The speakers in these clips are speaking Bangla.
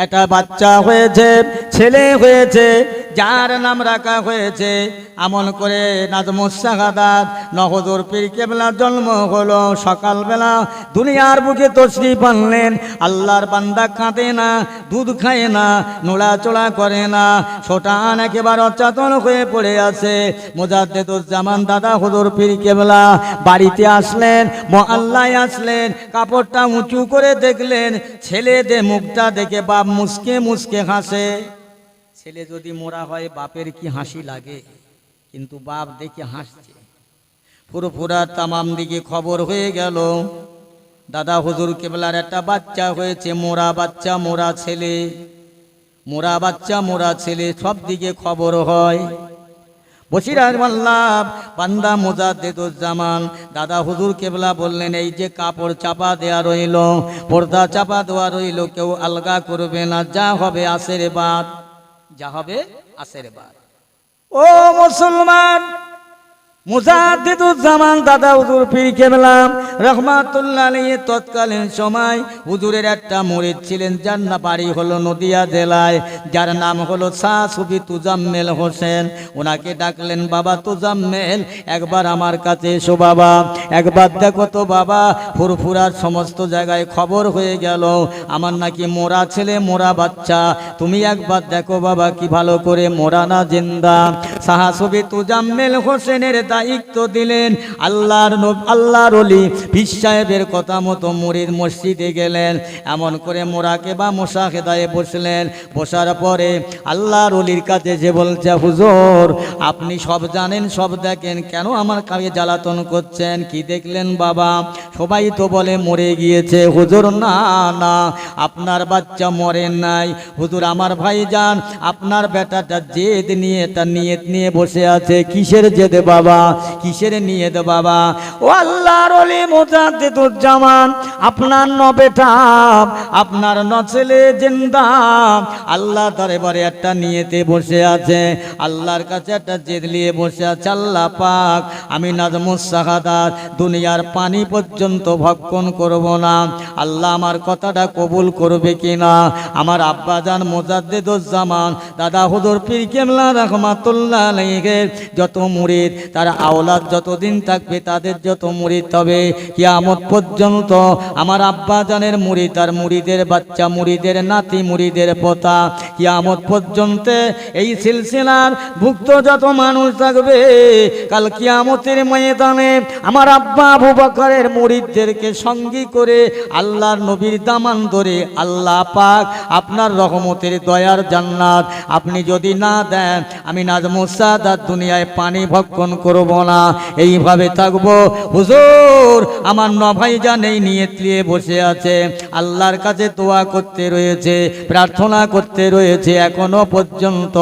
একটা বাচ্চা হয়েছে, ছেলে হয়েছে, যার নাম রাখা হয়েছে আমল করে নাজমুস শাহাদাত নহজুর পীর কেবলার জন্ম হলো। সকালবেলা দুনিয়ার বুকে তশরিফ আনলেন। আল্লাহর বান্দা কাঁদে না, দুধ খায় না, নোড়াচড়া করে না, ছোটান একেবারে অচেতন হয়ে পড়ে আছে। মুজাদ্দেদুজ্জামান দাদা হুজুর পীর কেবলা বাড়িতে আসলেন, মহল্লায় আসলেন, কাপড়টা উঁচু করে দেখলেন, ছেলেদের মুখটা দেখে বাপ মুসকে মুসকে হাসে। ছেলে যদি মোরা হয় বাপের কি হাসি লাগে, কিন্তু বাপ দেখে হাসছে। ফুরফুরা তামাম দিকে খবর হয়ে গেল, দাদা হুজুর কেবলার একটা বাচ্চা হয়েছে, মোরা বাচ্চা মোরা ছেলে, মোরা বাচ্চা মোরা ছেলে, সব দিকে খবর হয়। বসিরার মাল্লা বান্দা মুজাদ্দেদুজ্জামান দাদা হুজুর কেবলা বললেন, এই যে কাপড় চাপা দেয়া রইল, পর্দা চাপা দেওয়া রইল, কেউ আলগা করবে না, যা হবে আসের বাদ, যা হবে আসের বাদ। ও মুসলমান, মুজাদ্দেদুজ্জামান দাদা হুজুর পীর কেবলা রহমাতুল্লাহ আলাইহি তৎকালীন সময় হুজুরের একটা মুরিদ ছিলেন, যার না বাড়ি হলো নদিয়া জেলায়, যার নাম হলো শাহ সুফি তুজাম্মেল হোসেন। ওনাকে ডাকলেন, বাবা তুজাম্মেল, একবার আমার কাছে এসো বাবা, একবার দেখো তো বাবা, ফুরফুরার সমস্ত জায়গায় খবর হয়ে গেল আমার নাকি মোরা ছেলে মোরা বাচ্চা, তুমি একবার দেখো বাবা কি ভালো করে মোরা না জিন্দা। শাহ সুফি তুজাম্মেল হোসেনের দায়িত্ব দিলেন। আল্লাহর ওলি পীর সাহেবের কথা মতো মুরিদ মসজিদে গেলেন, এমন করে মোরাকে বা মুশাহেদায় বসলেন। বসার পরে আল্লাহর ওলির কাছে যে বলছে, হুজুর আপনি সব জানেন, সব দেখেন, কেন আমার কাছে জ্বালাতন করছেন? কি দেখলেন বাবা? সবাই তো বলে মরে গিয়েছে। হুজুর না না, আপনার বাচ্চা মরেন নাই। হুজুর আমার ভাইজান, আপনার বেটাটা জেদ নিয়ে, তার নিয়ত নিয়ে বসে আছে। কিসের জেদ বাবা, কিসের নিয়ত বাবা? ও আল্লাহর ওলি মুজাদ্দেদুজ্জামান, আপনার ন বেটা, আপনার ন ছেলে জিন্দা, আল্লাহ দরবারে একটা নিয়তে বসে আছে, আল্লাহর কাছে একটা জেদ নিয়ে বসে আছে। আল্লাহ পাক, আমি নাজমুস শাহাদাত দুনিয়ার পানি পর্যন্ত ভক্ষণ করব না, আল্লাহ আমার কথাটা কবুল করবে কিনা? আমার আব্বাজান মুজাদ্দেদুজ্জামান দাদা হুজুর পীর কেবলা রহমাতুল্লাহ আলাইহি যত মুরিদ, তার আওলাদ যতদিন থাকবে, তাদের যত মুরিদ হবে কিয়ামত পর্যন্ত, আমার আব্বাজানের মুরিদ আর মুরিদের বাচ্চা, মুরিদের নাতি, মুরিদের পোতা, কিয়ামত পর্যন্ত এই সিলসিলার ভুক্ত যত মানুষ থাকবে, কাল কিয়ামতের ময়দানে আমার আব্বা আবু বকরের মুরিদদেরকে সঙ্গী করে আল্লাহর নবীর দামান ধরে আল্লাহ পাক আপনার রহমতের দয়ার জান্নাত আপনি যদি না দেন, আমি নাজমুস শাহাদাত দুনিয়ায় পানি ভক্ষণ করব না, এইভাবে থাকবো। হুজুর আমার ন ভাইজান এই নিয়ত নিয়ে বসে আছে, আল্লাহর কাছে দোয়া করতে রয়েছে, প্রার্থনা করতে রয়েছে, এখনো পর্যন্ত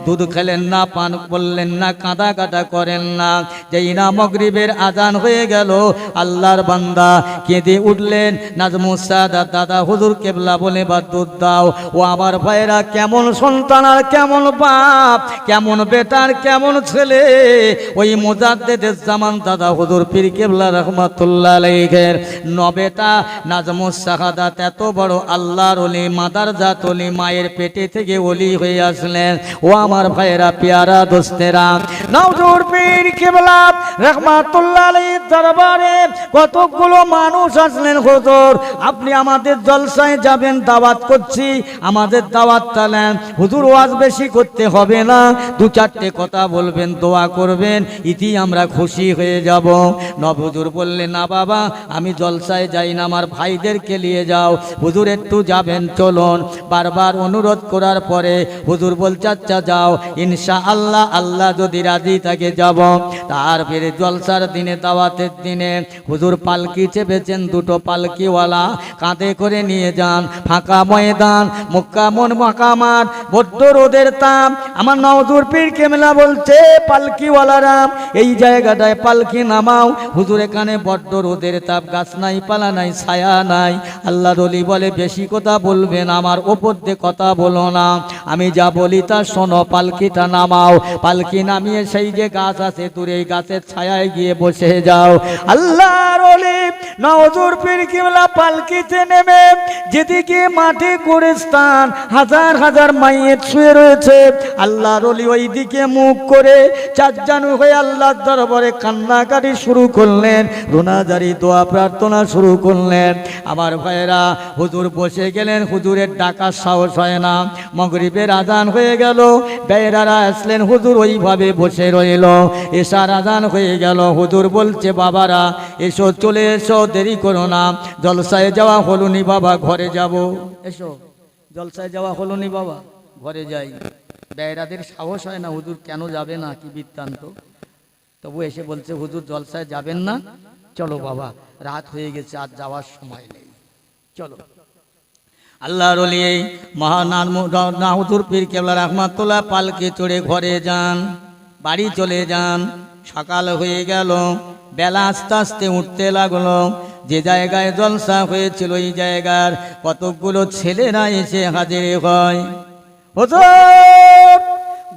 দুধ খেলেন না, পান করলেন না, কাঁদা কাটা করেন না। যেই না মাগরিবের আজান হয়ে গেল, আল্লাহর বান্দা কেঁদে উঠলেন, নাজমুস শাহাদাত দাদা হুজুর কেবলা বলে, বা দুধ দাও। ও আমার ভাইরা, কেমন সন্তান আর কেমন বাপ, কেমন বেটার কেমন ছেলে, ওই মুজাদ্দেদুজ্জামান দাদা হুজুর পীর কেবলা রহমাতুল্লাহ আলাইহি নবেটা নাজমুস শাহাদাত এত বড় আল্লাহর ওলি, মাদারজাত ওলি, মায়ের পেটে থেকে ওলি হয়ে আসলেন। ও আমার ভাইরা, পেয়ারা দোস্তেরা, হুজুর পীর কেবলা রহমাতুল্লাহ আলাইহি দরবারে কতগুলো মানুষ আসলেন। হুজুর আপনি আমাদের জলসায় যাবেন, দাওয়াত করছি, আমাদের দাওয়াতটা নেন। হুজুর ওয়াজ বেশি করতে হবে না, দু চারটে কথা বলবেন, দোয়া করবেন, ইতি আমরা খুশি হয়ে যাব। নব হুজুর বললেন, না বাবা আমি জলসায় যাই না, আমার ভাইদেরকে নিয়ে যাও। হুজুর একটু যাবেন, চলুন। বারবার অনুরোধ করার পরে হুজুর বলছে, আচ্ছা যাও, ইনশাআল্লাহ আল্লাহ যদি রাজি থাকে যাব। তারপরে জলসার দিনে, দাওয়াতের দিনে হুজুর পালকি চেপেছেন, দুটো পালকিওয়ালা কাঁধে করে নিয়ে যান। ফাঁকা ময়দান, মক্কা মাকামাত, বড্ড রোদের তাপ। আমার হুজুর পীর কেবলা বলছে, পালকিওয়ালারা এই জায়গাটায় পালকি নামাও। হুজুর এখানে বড্ড রোদের তাপ, গাছ নাই, পালা নাই, ছায়া নাই। আল্লাহর ওলি বলে, বেশি কথা বলবেন, আমার ওপর দিয়ে কথা বলো না, আমি যা বলি তা শোনো, পালকিটা নামাও। পালকি নামিয়ে সেই যে গাছ আছে দূরে, এই গাছের ছায়ায় গিয়ে বসে যাও। দাও। আল্লাহর ওলি নওজুর পীর কিবলা পালকিতে নেমে যেদিকে মাঠে গোরস্থান হাজার হাজার মাইয়েত শুয়ে রয়েছে, আল্লাহর ওলি ওই দিকে মুখ করে চারজানু হয়ে আল্লাহর দরবারে কান্নাকাটি শুরু করলেন, রোনাজারি দোয়া প্রার্থনা শুরু করলেন। আমার ভাইয়েরা, হুজুর বসে গেলেন, হুজুরের ডাকার সাহস হয় না। মাগরিবের আজান হয়ে গেল, বেয়েরারা আসলেন, হুজুর ওইভাবে বসে রইল। এশার আজান হয়ে গেল, হুজুর বলছে বাবারা এসো, চলে এসো, দেরি করো না, জলসায় যাওয়া হলো নি বাবা, ঘরে যাব। এসো, জলসায় যাওয়া হলো নি বাবা, ঘরে যাই। বেয়েরাদের সাহস হয় না, হুজুর কেন যাবে না, কি বৃত্তান্ত। তবু এসে বলছে হুজুর জলসায় যাবেন না, চলো বাবা, রাত হয়ে গেছে, আর যাওয়ার সময় নেই, চলো। আল্লাহর ওলি মহানা হুজুর পীর কেবলা রহমাতুল্লাহ পালকে চড়ে ঘরে যান, বাড়ি চলে যান। সকাল হয়ে গেল, বেলা আস্তে আস্তে উঠতে লাগলো। যে জায়গায় জলসা হয়েছিল ওই জায়গার কতকগুলো ছেলেরা এসে হাজির হয়। হুজুর,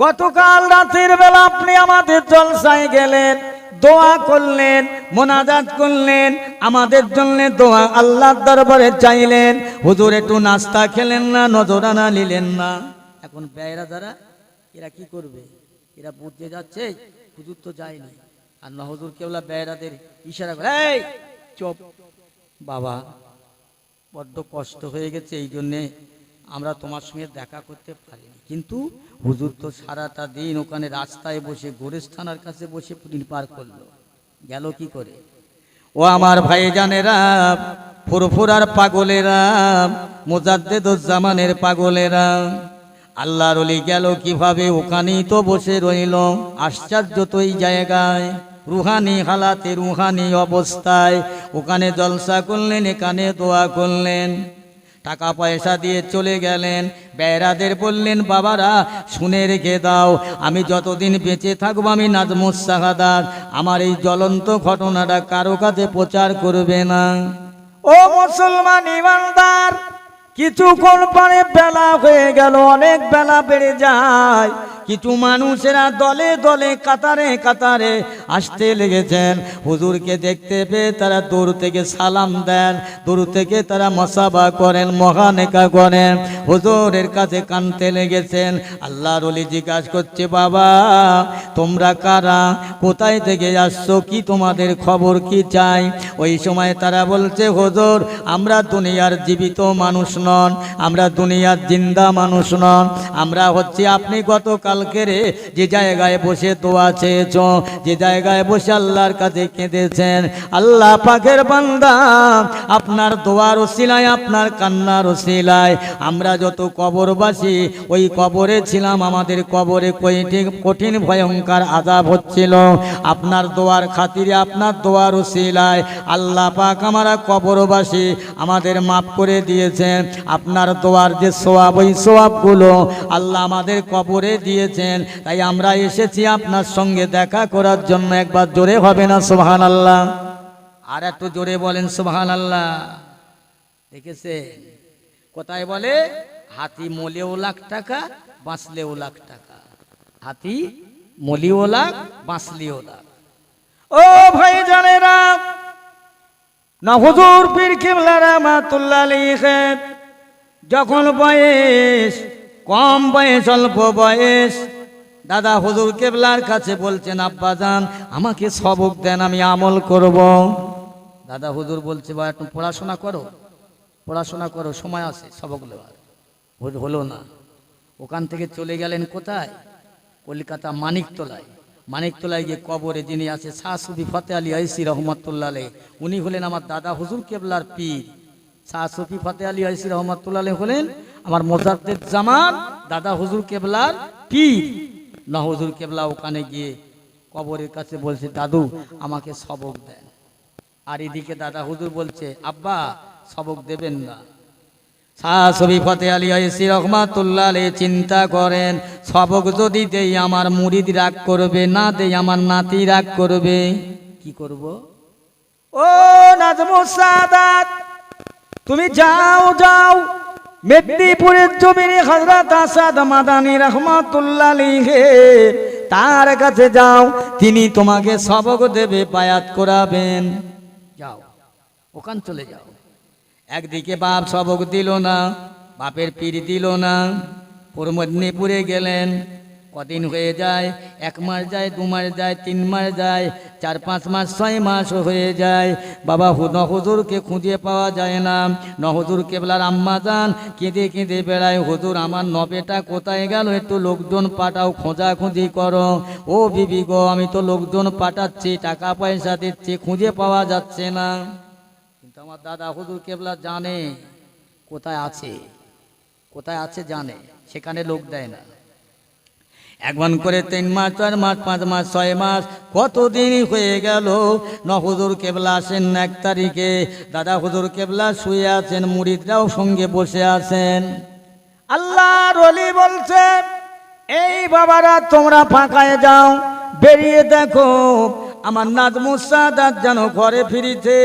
গতকাল রাতের বেলা আপনি আমাদের জলসায় গেলেন, দোয়া করলেন, মোনাজাত করলেন, আমাদের জন্য দোয়া আল্লাহর দরবারে চাইলেন, হুজুর একটু নাস্তা খেলেন না, নজরানা নিলেন না। এখন বেয়েরা যারা, এরা কি করবে? এরা বুঝতে যাচ্ছে হুজুর তো যায়নি। আর না, হুজুর কেবলা বেয়েরাদের ইশারা করে, এই চুপ বাবা, বড্ড কষ্ট হয়ে গেছে, এই জন্যে আমরা তোমার সঙ্গে দেখা করতে পারিনি। কিন্তু হুজুর তো সারাটা দিন ওখানে রাস্তায় বসে গোরস্থানের কাছে বসে দিন পার করলো, গেল কি করে? ও আমার ভাইজানেরা, ফুরফুরার পাগলেরা, মুজাদ্দেদুজ্জামানের পাগলেরা, আল্লাহর ওলি গেল কিভাবে? ওখানেই তো বসে রইল। আশ্চর্য তো এই জায়গায়, রুহানি হালাতে, রুহানি অবস্থায় ওখানে জলসা করলেন, এখানে দোয়া করলেন, টাকা পয়সা দিয়ে চলে গেলেন। বেয়েরাদের বললেন বাবারা শুনে রেখে দাও, আমি যতদিন বেঁচে থাকবো আমি নাজমুস শাহাদাত, আমার এই জ্বলন্ত ঘটনাটা কারো কাছে প্রচার করবে না। ও মুসলমান ইমানদার, কিছুক্ষণ পরে বেলা হয়ে গেল, অনেক বেলা বেড়ে যায়। কিছু মানুষেরা দলে দলে কাতারে কাতারে আসতে লেগেছেন। হুজুরকে দেখতে পেয়ে তারা দূর থেকে সালাম দেন, দূর থেকে তারা মসাবা করেন, মহানেকা করেন, হুজুরের কাছে কানতে লেগেছেন। আল্লাহর ওলি জিজ্ঞাসা করছে বাবা তোমরা কারা, কোথায় থেকে আসছো, কি তোমাদের খবর, কি চাই? ওই সময় তারা বলছে হুজুর আমরা দুনিয়ার জীবিত মানুষ নন, আমরা দুনিয়ার জিন্দা মানুষ নন, আমরা হচ্ছে আপনি গতকালকে যে জায়গায় বসে দোয়া চেয়েছ, যে জায়গায় বসে আল্লাহর কাছে কেঁদেছেন, আল্লাহ পাকের বান্দা আপনার দোয়ার ওসিলায়, আপনার কান্নার ওসিলায় আমরা যত কবরবাসী ওই কবরে ছিলাম, আমাদের কবরে কঠিন ভয়ঙ্কর আযাব হচ্ছিল, আপনার দোয়ার খাতিরে, আপনার দোয়ার ওসিলায় আল্লাহ পাক আমরা কবরবাসী আমাদের মাফ করে দিয়েছেন। আপনার দোয়ার যে সওয়াব, ওই সওয়াবগুলো আল্লাহ আমাদের কবরে দিয়েছেন। তাই আমরা এসেছি আপনার সঙ্গে দেখা করার জন্য। একবার জোরে হবে না সুবহানাল্লাহ? আর একটু জোরে বলেন সুবহানাল্লাহ। দেখেছে কোথায় বলে, হাতি মলেও লাখ টাকা, বাঁচলেও লাখ টাকা। হাতি মলিও লাখ, বাঁচলেও লাখ। ও ভাই জানেরা, না হুজুর পীর কিবলা রহমাতুল্লাহ আলাইহি যখন বয়স কম, বয়স অল্প বয়স, দাদা হুজুর কেবলার কাছে বলছেন আব্বাজান আমাকে সবক দেন, আমি আমল করব। দাদা হুজুর বলছে বা একটু পড়াশোনা করো, পড়াশোনা করো, সময় আছে সবক নেওয়ার। হলো না, ওখান থেকে চলে গেলেন কোথায়? কলকাতা মানিকতলায়। মানিকতলায় গিয়ে কবরে যিনি আছে শাহ সুফি ফতে আলী আইসি রহমাতুল্লাহ আলাইহি, উনি হলেন আমার দাদা হুজুর কেবলার পীর। শাহ সুফি ফতে আলী আইসি রহমাতুল্লাহ আলাইহি হলেন আমার মুজাদ্দেদুজ্জামান দাদা হুজুর কেবলার পীর। না হুজুর কেবলা ওখানে গিয়ে কবরের কাছে বলছে দাদু আমাকে সবক দেন। আর এদিকে দাদা হুজুর বলছে আব্বা সবক দেবেন না। শাহ সুফি ফতে আলী আইসি রহমাতুল্লাহ আলাইহি চিন্তা করেন, সবক যদি দেই আমার মুরিদ রাগ করবে, না দেই আমার নাতি রাগ করবে, কি করব? ও নাজমুস সাদাত তুমি যাও যাও, মেদিনীপুরের জমিনে হযরত আসাদ মাদানী রহমাতুল্লাহ আলাইহি তার কাছে যাও, তিনি তোমাকে সবক দেবে, বায়াত করাবেন। যাও, ওখান চলে যাও। একদিকে বাপ সবক দিল না, বাপের পীর দিল না, পূর্ব মেদিনীপুরে গেলেন। কদিন হয়ে যায়, 1 মাস যায়, 2 মাস যায়, 3 মাস যায়, 4-5 মাস, 6 মাস হয়ে যায়। বাবা হুজুরকে খুঁজে পাওয়া যায় না। হুজুর কেবলার আম্মা যান কেঁদে কেঁদে বেড়ায়, হুজুর আমার নবেটা কোথায় গেল, একটু লোকজন পাঠাও, খোঁজাখুঁজি করো। ও বিবি গো, আমি তো লোকজন পাঠাচ্ছি, টাকা পয়সা দিচ্ছি, খুঁজে পাওয়া যাচ্ছে না। কিন্তু আমার দাদা হুজুর কেবলা জানে কোথায় আছে, কোথায় আছে জানে, সেখানে লোক দেয় না। 1 মান করে 3 মাস, 4 মাস, 5 মাস, 6 মাস, কতদিন হয়ে গেল। হুজুর কেবলা আসেন 1 তারিখে। দাদা হুজুর কেবলা শুয়ে আছেন, মুরিদরাও সঙ্গে বসে আছেন। আল্লাহর ওলি বলছে, এই বাবারা তোমরা ফাঁকায় যাও, বেরিয়ে দেখো আমার নাজমুস সাদাত যেন ঘরে ফিরিছে।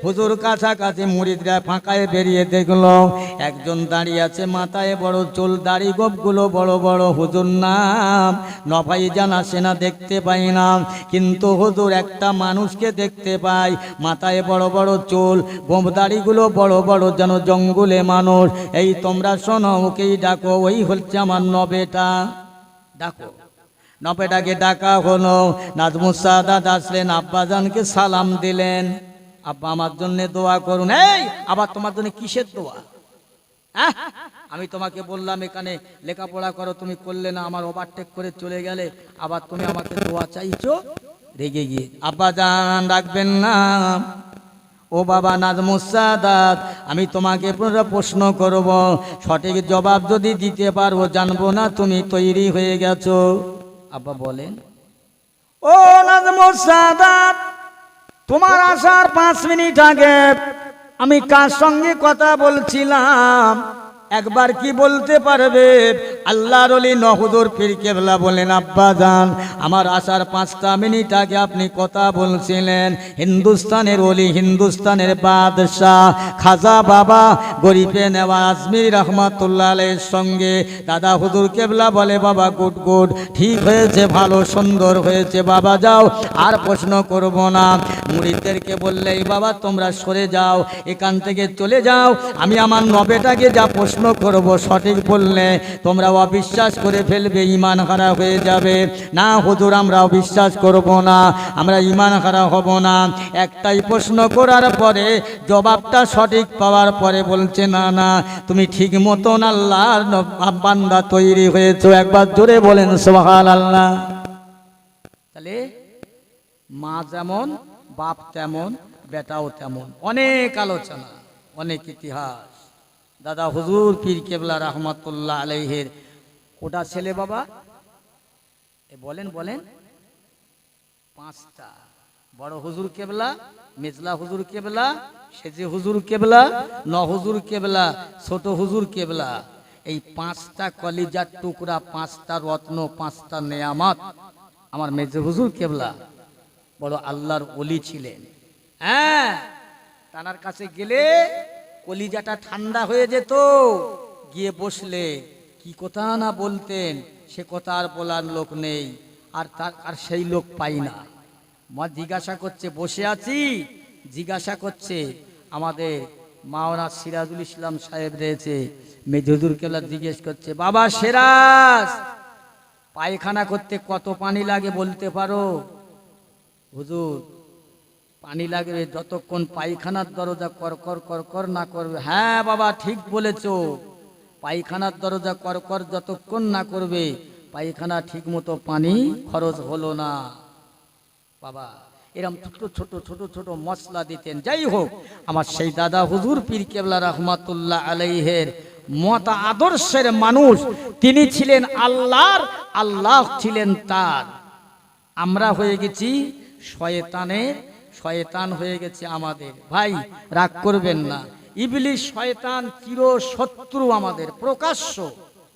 হুজুর কাছাকাছি, মুরিদরা ফাঁকায় বেরিয়ে দেখলো একজন দাঁড়িয়ে আছে, মাথায় বড় চুল, দাড়ি গোপগুলো বড় বড়। হুজুর নাম নফাই জানা সেনা দেখতে পাই না, কিন্তু হুজুর একটা মানুষকে দেখতে পাই, মাথায় বড় বড় চুল, গোপ দাড়িগুলো বড় বড়, যেন জঙ্গলে মানুষ। এই তোমরা শোনো, ওকেই ডাকো, ওই হচ্ছে আমার নবেটা। ডাকো। নবেটাকে ডাকা হলো। নাজমুস সাদাত আসলেন, আব্বাজানকে সালাম দিলেন, আব্বা আমার জন্য দোয়া করুন। এই আবার তোমার জন্য কিসের দোয়া? আমি তোমাকে বললাম এখানে লেখাপড়া করো, তুমি করলে না, আমার ওভারটেক করে চলে গেলে, আবার তুমি আমাকে দোয়া চাইছো রেগে গিয়ে। আব্বাজান রাখবেন না। ও বাবা নাজমুস সাদাত, আমি তোমাকে প্রশ্ন করব, সঠিক জবাব যদি দিতে পারবো, জানবো না তুমি তৈরি হয়ে গেছো। আব্বা বলেন, ও নাজমুস সাদাত, তোমার আসার 5 মিনিট আগে আমি কার সঙ্গে কথা বলছিলাম, একবার কি বলতে পারবে? আল্লাহর ওলি হুজুর পীর কেবলা বলেন, আব্বাজান আমার আসার 5টা মিনিট আগে আপনি কথা বলছিলেন হিন্দুস্তানের ওলি, হিন্দুস্তানের বাদশাহ খাজা বাবা গরিবে নেওয়াজ আজমির রহমাতুল্লাহ আলাইহির সঙ্গে। দাদা হুজুর কেবলা বলে, বাবা গুড গুড, ঠিক হয়েছে, ভালো সুন্দর হয়েছে, বাবা যাও, আর প্রশ্ন করব না। মুরিদদেরকে বললেই, বাবা তোমরা সরে যাও, এখান থেকে চলে যাও, আমি আমার নবেটাকে যা প্রশ্ন করব সঠিক বললে তোমরা অবিশ্বাস করে ফেলবে, ঈমান হারা হয়ে যাবে। না হুজুর, আমরা অবিশ্বাস করব না, আমরা ঈমান হারা হব না। একটাই প্রশ্ন করার পরে জবাবটা সঠিক পাওয়ার পরে বলছে, না না, তুমি ঠিক মতন আল্লাহর বান্দা তৈরি হয়েছো। একবার জোরে বলেন সুবহানাল্লাহ। তাহলে মা যেমন, বাপ তেমন, বেটাও তেমন। অনেক আলোচনা, অনেক ইতিহাস। দাদা হুজুর পীর কেবলা রহমাতুল্লাহ আলাইহির কোটা ছেলে বাবা? বলেন বলেন। 5টা। বড় হুজুর কেবলা, মেজলা হুজুর কেবলা, সেজে হুজুর কেবলা, হুজুর কেবলা, ছোট হুজুর কেবলা। এই 5টা কলিজার টুকরা, 5টা রত্ন, 5টা নেয়ামত আমার মেজে হুজুর কেবলা বড় আল্লাহর ওলি ছিলেন। হ্যাঁ, তানার কাছে গেলে কলিজাটা ঠান্ডা হয়ে যেত। গিয়ে বসলে কি কথা না বলতেন, সে কথা আর বলার লোক নেই, আর সেই লোক পাই না। মা জিজ্ঞাসা করছে, বসে আছি, জিজ্ঞাসা করছে, আমাদের মাওলানা সিরাজুল ইসলাম সাহেব রয়েছে, মেজহুজুর কেবলা জিজ্ঞেস করছে, বাবা সিরাজ, পায়খানা করতে কত পানি লাগে বলতে পারো? হুজুর, পানি লাগবে যতক্ষণ পায়খানার দরজা করকর করকর না করবে। হ্যাঁ বাবা, ঠিক বলেছো, পায়খানার দরজা করকর যতক্ষণ না করবে, পায়খানা ঠিক মতো পানি খরচ হলো না। বাবা এরম ছোট ছোট ছোট ছোট মশলা দিতেন। যাই হোক, আমার সেই দাদা হুজুর পীর কেবলা রহমাতুল্লাহ আলাইহির মত আদর্শের মানুষ, তিনি ছিলেন আল্লাহর, আল্লাহ ছিলেন তার। আমরা হয়ে গেছি শয়তানের, শয়তান হয়ে গেছে আমাদের। ভাই রাগ করবেন না, ইবলিস শয়তান চির শত্রু আমাদের, প্রকাশ্য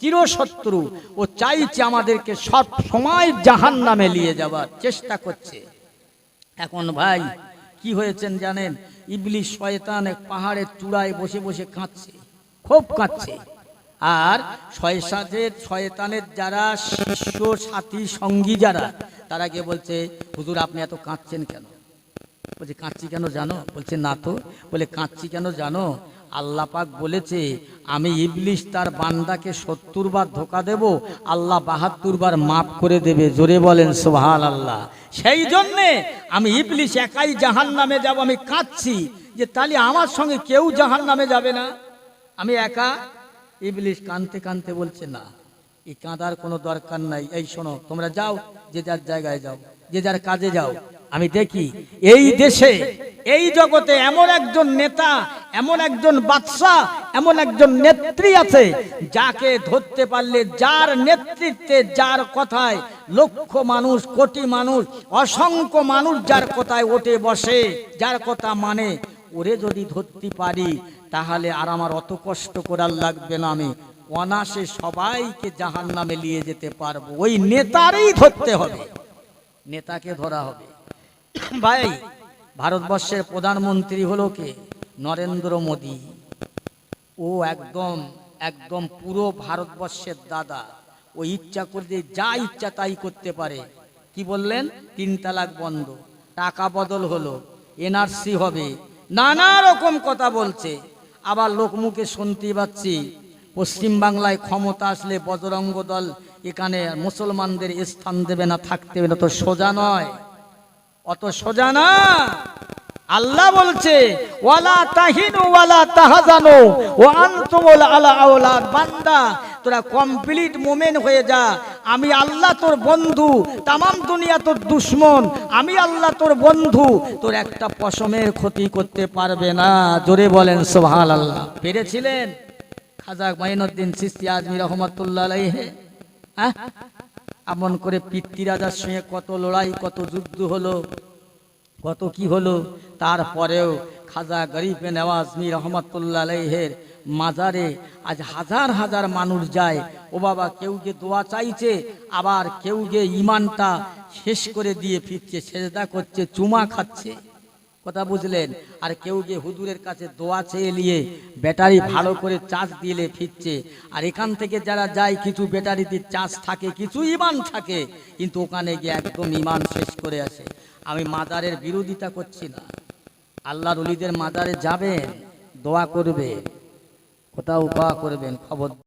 চির শত্রু। ও চাইছে আমাদেরকে সব সময় জাহান্নামে নিয়ে যাবার চেষ্টা করছে। এখন ভাই কি হয়েছেন জানেন? ইবলিস শয়তান এক পাহাড়ের চূড়ায় বসে বসে কাঁদছে, খুব কাঁদছে। আর শয়তানের যারা শিষ্য সাথী সঙ্গী যারা, তারা গিয়ে বলছে হুজুর আপনি এত কাঁদছেন কেন? বলছে কাঁদছি কেন জানো? বলছে না তো। বলে কাঁদছি কেন জানো? আল্লাহ পাক বলেছে আমি ইবলিশ তার বান্দাকে 70 বার ধোঁকা দেব, আল্লাহ 72 বার মাফ করে দেবে। জোরে বলেন সুবহানাল্লাহ। সেই জন্যে আমি ইবলিশ একাই জাহান্নামে যাব, আমি কাঁদছি যে তাহলে আমার সঙ্গে কেউ জাহান্নামে যাবে না, আমি একা। ইবলিশ কাঁদতে কাঁদতে বলছে না, এই কাঁদার কোনো দরকার নাই। এই শোনো, তোমরা যাও, যে যার জায়গায় যাও, যে যার কাজে যাও। আমি দেখি এই দেশে এই জগতে এমন একজন নেতা, এমন একজন বাদশাহ, এমন একজন নেত্রী আছে যাকে ধরতে পারলে, যার নেতৃত্বে, যার কথায় লক্ষ মানুষ, কোটি মানুষ, অসংখ্য মানুষ যার কথায় ওঠে বসে, যার কথা মানে, ওরে যদি ধরতে পারি তাহলে আর আমার অত কষ্ট করার লাগবে না, আমি অনাসে সবাইকে জাহান্নামে নিয়ে যেতে পারবো। ওই নেতারই ধরতে হবে, নেতাকে ধরা হবে। ভাই, ভারতবর্ষের প্রধানমন্ত্রী হলো কে? নরেন্দ্র মোদী। ও একদম একদম পুরো ভারতবর্ষের দাদা। ও ইচ্ছা করলে যা ইচ্ছা তাই করতে পারে। কি বললেন? 3 তালাক বন্ধ, টাকা বদল হলো, এনআরসি হবে, নানা রকম কথা বলছে। আবার লোকমুখে শুনতে পাচ্ছি পশ্চিম বাংলায় ক্ষমতা আসলে বজরঙ্গ দল এখানে মুসলমানদের স্থান দেবে না, থাকতে দেবে না। তো সোজা নয়, অত সোজা না। আল্লাহ বলছে ওয়ালা তাহিনু ওয়ালা তাহজানু ওয়া আনতুমুল আলাউলাদ। বান্দা তোরা কমপ্লিট মোমেন হয়ে যা, আমি আল্লাহ তোর বন্ধু, তামাম দুনিয়া তোর দুশ্মন, আমি আল্লাহ তোর বন্ধু, তোর একটা পশমের ক্ষতি করতে পারবে না। জোরে বলেন সুবহানাল্লাহ। পেরেছিলেন খাজা মাইনুদ্দিন চিশতি আজমি রহমাতুল্লাহ আলাইহি? হ্যাঁ, এমন করে পিতৃরাজার সঙ্গে কত লড়াই, কত যুদ্ধ হলো, কত কি হলো, তারপরেও খাজা গরিব নওয়াজ মীর রহমাতুল্লাহ আলাইহির মাজারে আজ হাজার হাজার মানুষ যায়। ও বাবা, কেউ যে দোয়া চাইছে, আবার কেউ যে ইমানটা শেষ করে দিয়ে ফিরছে, সেজদা করছে, চুমা খাচ্ছে। কথা বুঝলেন? আর কেউ যে হুজুরের কাছে দোয়া চেয়ে নিয়ে ব্যাটারি ভালো করে চার্জ দিলে ফিরছে। আর এখান থেকে যারা যায়, কিছু ব্যাটারিতে চার্জ থাকে, কিছু ইমান থাকে, কিন্তু ওখানে গিয়ে একদম ইমান শেষ করে আসে। আমি মাজারের বিরোধিতা করছি না, আল্লাহর ওলিদের মাজারে যাবেন, দোয়া করবে, কোথাও দোয়া করবেন, খবর